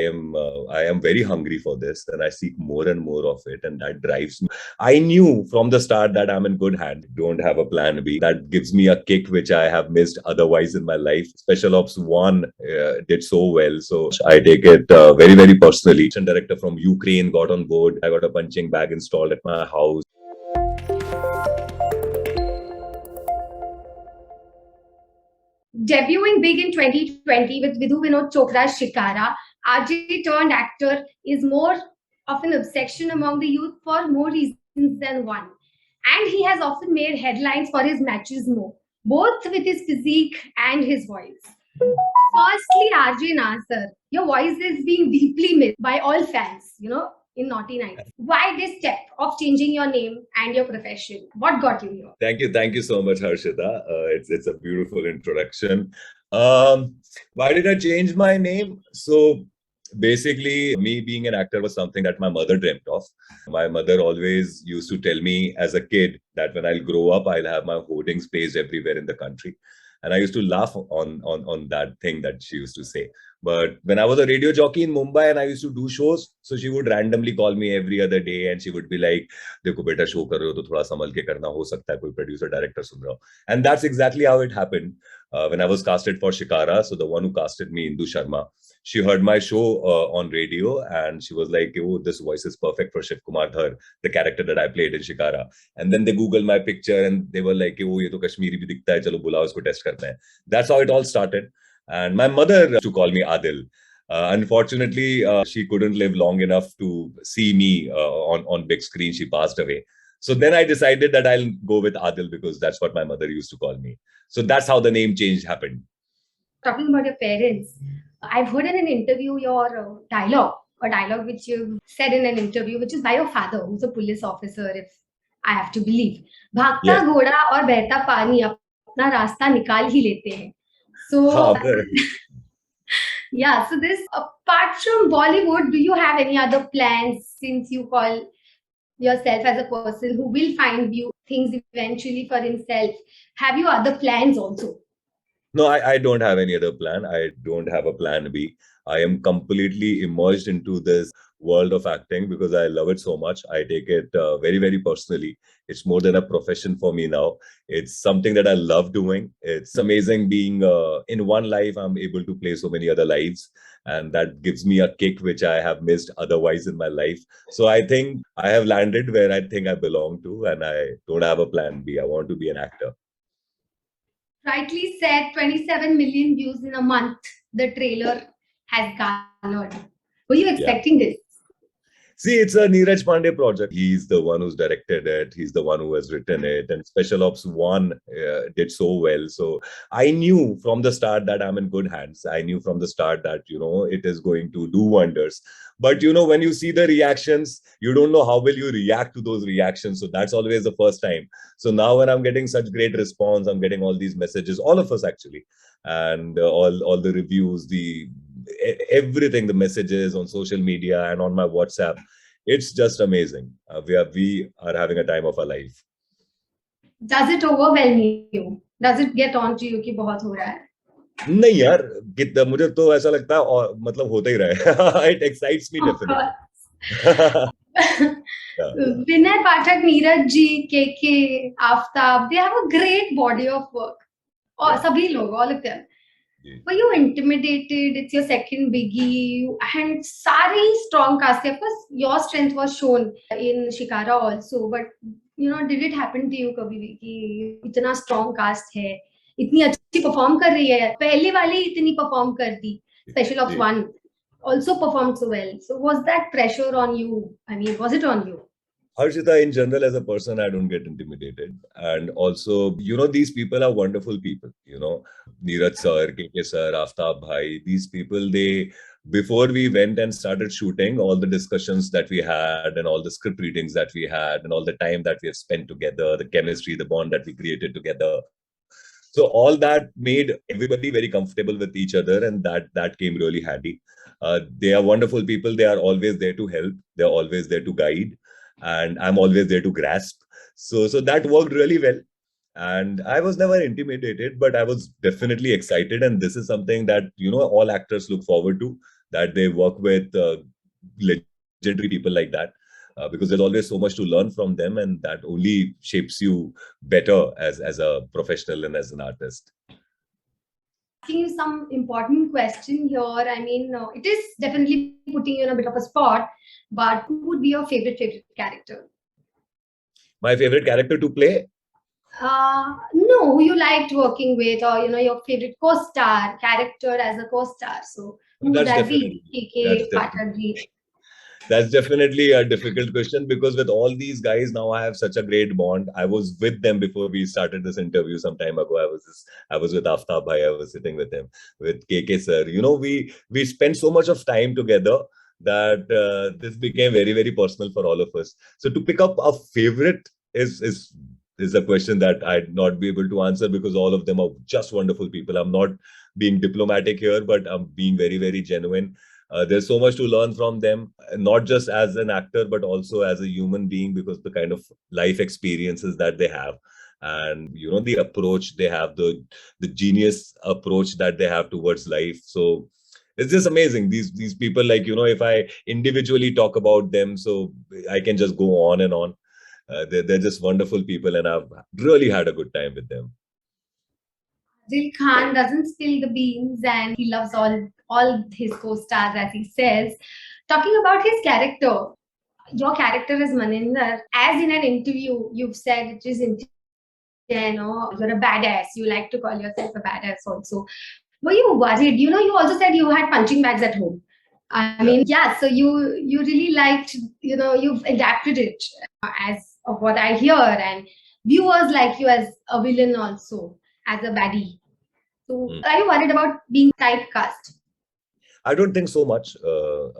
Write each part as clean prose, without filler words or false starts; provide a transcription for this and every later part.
I am very hungry for this, and I seek more and more of it, and that drives me. I knew from the start that I'm in good hands. Don't have a plan B. That gives me a kick which I have missed otherwise in my life. Special Ops One did so well, so I take it very very personally. Director from Ukraine got on board. I got a punching bag installed at my house. Debuting big in 2020 with Vidhu Vinod Chopra's Shikara, RJ turned actor is more of an obsession among the youth for more reasons than one. And he has often made headlines for his machismo, both with his physique and his voice. Firstly, RJ Nasser, your voice is being deeply missed by all fans, in Naughty Nights. Why this step of changing your name and your profession? What got you here? Thank you so much, Harshita. It's a beautiful introduction. Why did I change my name? So basically, me being an actor was something that my mother dreamt of. My mother always used to tell me as a kid that when I'll grow up, I'll have my hoardings placed everywhere in the country. And I used to laugh on that thing that she used to say. But when I was a radio jockey in Mumbai and I used to do shows, so she would randomly call me every other day and she would be like, देखो बेटा show कर रहे हो तो थोड़ा संभल के करना, हो सकता है कोई प्रोड्यूसर डायरेक्टर सुन रहा हो. And that's exactly how it happened. When I was casted for Shikara, so the one who casted me, Indu Sharma, she heard my show on radio and she was like, oh, this voice is perfect for Shiv Kumar Dhar, the character that I played in Shikara. And then they Googled my picture and they were like, oh, ये तो कश्मीरी भी दिखता है, चलो बुलाओ इसको test करते हैं. That's how it all started. And my mother used to call me Adil. Unfortunately, she couldn't live long enough to see me on big screen. She passed away. So then I decided that I'll go with Adil because that's what my mother used to call me. So that's how the name change happened. Talking about your parents, I've heard in an interview your a dialogue which you said in an interview, which is by your father, who's a police officer, if I have to believe. भागता Yes. घोड़ा और बहता पानी अपना रास्ता निकाल ही लेते हैं. So yeah, so this apart from Bollywood, do you have any other plans since you call yourself as a person who will find you things eventually for himself? Have you other plans also? No, I don't have any other plan. I don't have a plan B. I am completely immersed into this world of acting because I love it so much. I take it very, very personally. It's more than a profession for me now. It's something that I love doing. It's amazing being in one life, I'm able to play so many other lives. And that gives me a kick which I have missed otherwise in my life. So I think I have landed where I think I belong to, and I don't have a plan B. I want to be an actor. Rightly said, 27 million views in a month the trailer has garnered. Were you expecting this? See, it's a Neeraj Pandey project. He's the one who's directed it. He's the one who has written it. And Special Ops 1 did so well. So I knew from the start that I'm in good hands. I knew from the start that, it is going to do wonders. But, when you see the reactions, you don't know how will you react to those reactions. So that's always the first time. So now when I'm getting such great response, I'm getting all these messages, all of us actually, and all the reviews, everything, the messages on social media and on my WhatsApp, it's just amazing. We are having a time of our life. Does it overwhelm you? Does it get on to you कि बहुत हो रहा है? नहीं यार, मुझे तो ऐसा लगता है और मतलब होता ही रहे. It excites me definitely. Vinay Pathak, Neeraj ji, KK, Aftab, they have a great body of work. Or sabhi log, all of them. Were you intimidated? It's your second biggie, and sari strong cast. Of course, your strength was shown in Shikara also. But did it happen to you कभी भी कि इतना strong cast है, इतनी अच्छी perform कर रही है, पहले वाले इतनी perform कर दी, Special Ops 1 also performed so well. So was that pressure on you? I mean, was it on you? Harshita, in general, as a person, I don't get intimidated. And also, these people are wonderful people. Neeraj sir, KK sir, Aftab bhai, these people, before we went and started shooting, all the discussions that we had and all the script readings that we had and all the time that we have spent together, the chemistry, the bond that we created together. So all that made everybody very comfortable with each other, and that came really handy. They are wonderful people. They are always there to help. They're always there to guide. And I'm always there to grasp. So that worked really well. And I was never intimidated, but I was definitely excited. And this is something that, all actors look forward to. that they work with legendary people like that. Because there's always so much to learn from them, and that only shapes you better as a professional and as an artist. Asking you some important question here. I mean, it is definitely putting you in a bit of a spot, but who would be your favorite character? My favorite character to play? No, who you liked working with, or your favorite co-star character as a co-star. So who would that be? KK, Pathak ji. That's definitely a difficult question, because with all these guys now I have such a great bond. I was with them before we started this interview some time ago. I was with Aftab bhai. I was sitting with him, with KK sir. We spent so much of time together that this became very, very personal for all of us. So to pick up a favorite is a question that I'd not be able to answer, because all of them are just wonderful people. I'm not being diplomatic here, but I'm being very, very genuine. There's so much to learn from them, not just as an actor, but also as a human being, because the kind of life experiences that they have, and the approach they have, the genius approach that they have towards life. So it's just amazing. These people, like, if I individually talk about them, so I can just go on and on. They're just wonderful people, and I've really had a good time with them. Fazil Khan doesn't spill the beans, and he loves all his co-stars, as he says. Talking about his character, your character is Maninder. As in an interview, you've said it is you're a badass. You like to call yourself a badass also. Were you worried? You also said you had punching bags at home. I mean, yeah. So you really liked, you've adapted it as of what I hear, and viewers like you as a villain also, as a baddie. So are you worried about being typecast? I don't think so much,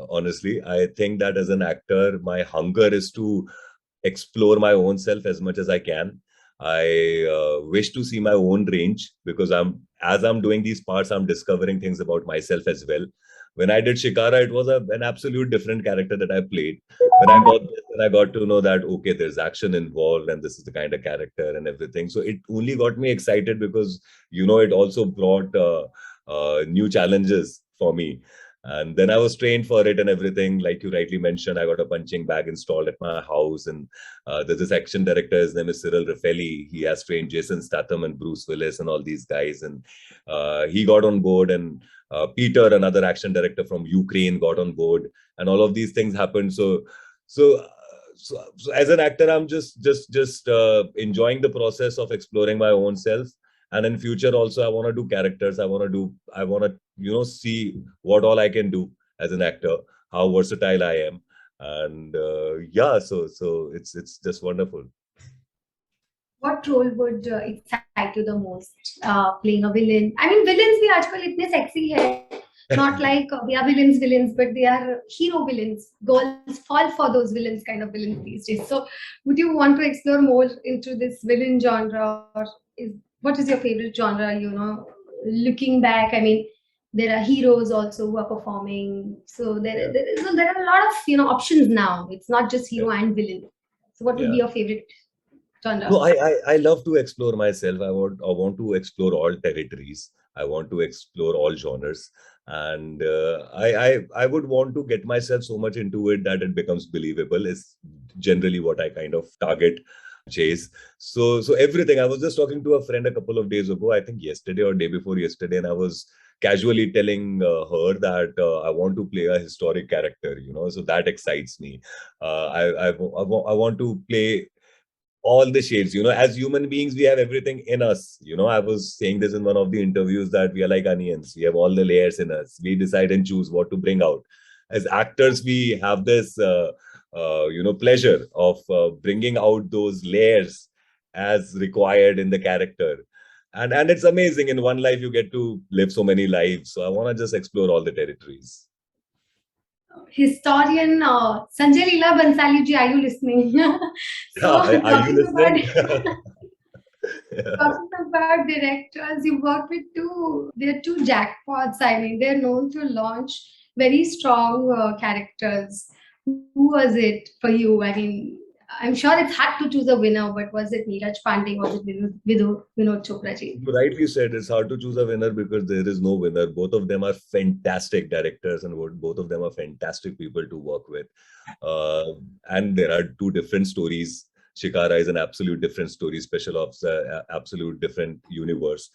honestly. I think that as an actor, my hunger is to explore my own self as much as I can. I wish to see my own range, because as I'm doing these parts, I'm discovering things about myself as well. When I did Shikara, it was an absolute different character that I played. When I got to know that, okay, there's action involved and this is the kind of character and everything. So it only got me excited, because it also brought new challenges for me. And then I was trained for it and everything. Like you rightly mentioned, I got a punching bag installed at my house. And there's this action director, his name is Cyril Raffaelli. He has trained Jason Statham and Bruce Willis and all these guys. And he got on board, and Peter, another action director from Ukraine, got on board. And all of these things happened. So as an actor, I'm just enjoying the process of exploring my own self. And in future also, I want to do characters. I want to see what all I can do as an actor, how versatile I am. And yeah, so it's just wonderful. What role would excite you the most? Playing a villain. I mean, villains bhi aajkal itne sexy hai. Not like they are villains, but they are hero villains. Girls fall for those villains kind of villains these days. So would you want to explore more into this villain genre, or what is your favorite genre? Looking back, I mean, there are heroes also who are performing. So there are a lot of options now. It's not just hero and villain. So what would be your favorite genre? No, I love to explore myself. I want to explore all territories. I want to explore all genres, and I would want to get myself so much into it that it becomes believable. Is generally what I kind of target. Chase. So everything. I was just talking to a friend a couple of days ago, I think yesterday or day before yesterday, and I was casually telling her that I want to play a historic character, so that excites me. I want to play all the shades. As human beings, we have everything in us. I was saying this in one of the interviews, that we are like onions. We have all the layers in us. We decide and choose what to bring out. As actors, we have this pleasure of bringing out those layers as required in the character. And it's amazing. In one life, you get to live so many lives. So I want to just explore all the territories. Historian Sanjay Leela Bhansali ji, are you listening? Are you listening? Talking about directors, you worked with they're two jackpots. I mean, they're known to launch very strong characters. Who was it for you? I mean, I'm sure it's hard to choose a winner, but was it Neeraj Pandey? Was it Vinod Chopra ji? You rightly said it's hard to choose a winner because there is no winner. Both of them are fantastic directors and both of them are fantastic people to work with. And there are two different stories. Shikara is an absolute different story. Special Ops, absolute different universe.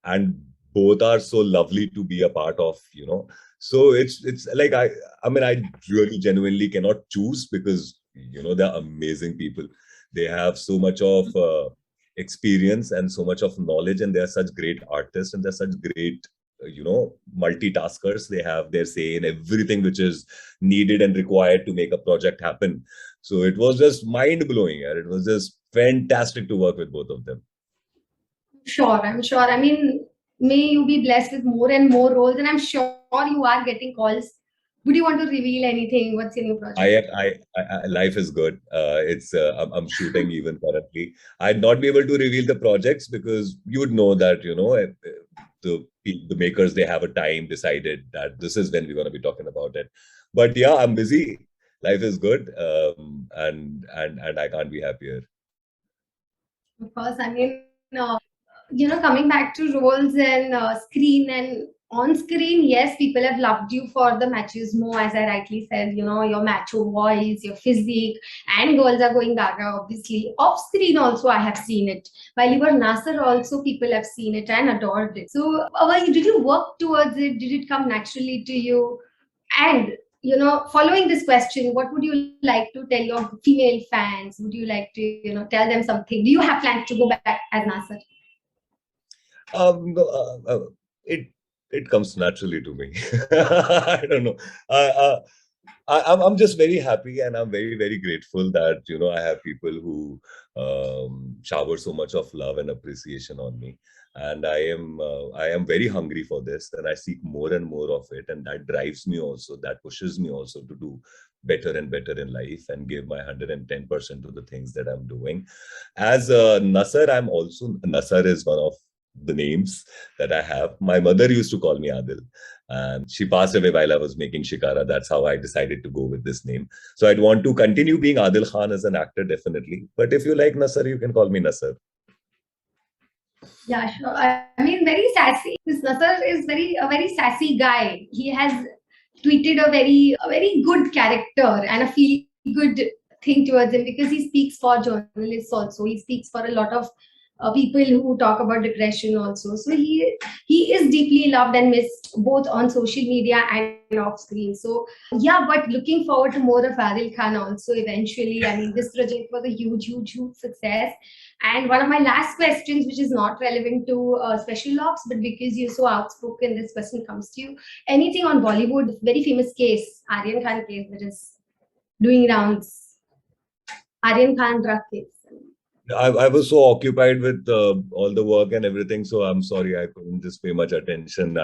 And both are so lovely to be a part of, you know. So it's like I mean, I really genuinely cannot choose because, you know, they're amazing people. They have so much of experience and so much of knowledge, and they're such great artists and they're such great you know, multitaskers. They have their say in everything which is needed and required to make a project happen. So it was just mind-blowing, and it was just fantastic to work with both of them. Sure, I'm sure. I mean, may you be blessed with more and more roles, and I'm sure you are getting calls. Would you want to reveal anything? What's your new project? Life is good. I'm shooting even currently. I'd not be able to reveal the projects because you'd know that, you know, the makers, they have a time decided that this is when we're going to be talking about it. But yeah, I'm busy. Life is good, and I can't be happier. Of course, I mean, you know, coming back to roles and screen and on screen, yes, people have loved you for the machismo, as I rightly said, you know, your macho voice, your physique, and girls are going gaga, obviously. Off screen also, I have seen it. While you were Nasser also, people have seen it and adored it. So, did you work towards it? Did it come naturally to you? And, you know, following this question, what would you like to tell your female fans? Would you like to, you know, tell them something? Do you have plans to go back as Nasser? No, it comes naturally to me. I don't know. I'm just very happy, and I'm very grateful that, you know, I have people who shower so much of love and appreciation on me, and I am very hungry for this, and I seek more and more of it, and that drives me also. That pushes me also to do better and better in life and give my 110% to the things that I'm doing. As Nasser, Nasser is one of the names that I have. My mother used to call me Adil, and she passed away while I was making Shikara. That's how I decided to go with this name. So I'd want to continue being Adil Khan as an actor, definitely. But if you like Nasser, you can call me Nasser. Yeah, sure. I mean, very sassy. This Nasser is a very sassy guy. He has tweeted a very good character and a feel good thing towards him because he speaks for journalists also. He speaks for a lot of people who talk about depression also. So he is deeply loved and missed both on social media and off screen. So yeah, but looking forward to more of Adil Khan also eventually. I mean, this project was a huge success. And one of my last questions, which is not relevant to special ops, but because you're so outspoken, this question comes to you. Anything on Bollywood? Very famous case, Aryan Khan case, that is doing rounds. Aryan Khan drug case. I was so occupied with all the work and everything, so I'm sorry I couldn't just pay much attention.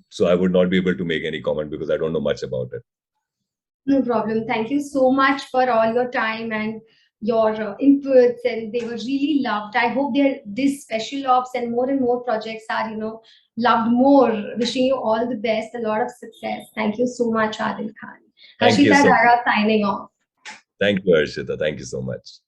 So I would not be able to make any comment because I don't know much about it. No problem. Thank you so much for all your time and your inputs, and they were really loved. I hope this special ops and more projects are, you know, loved more. Wishing you all the best, a lot of success. Thank you so much, Adil Khan. Thank you Harshita so Dara signing off. Thank you, Harshita. Thank you so much.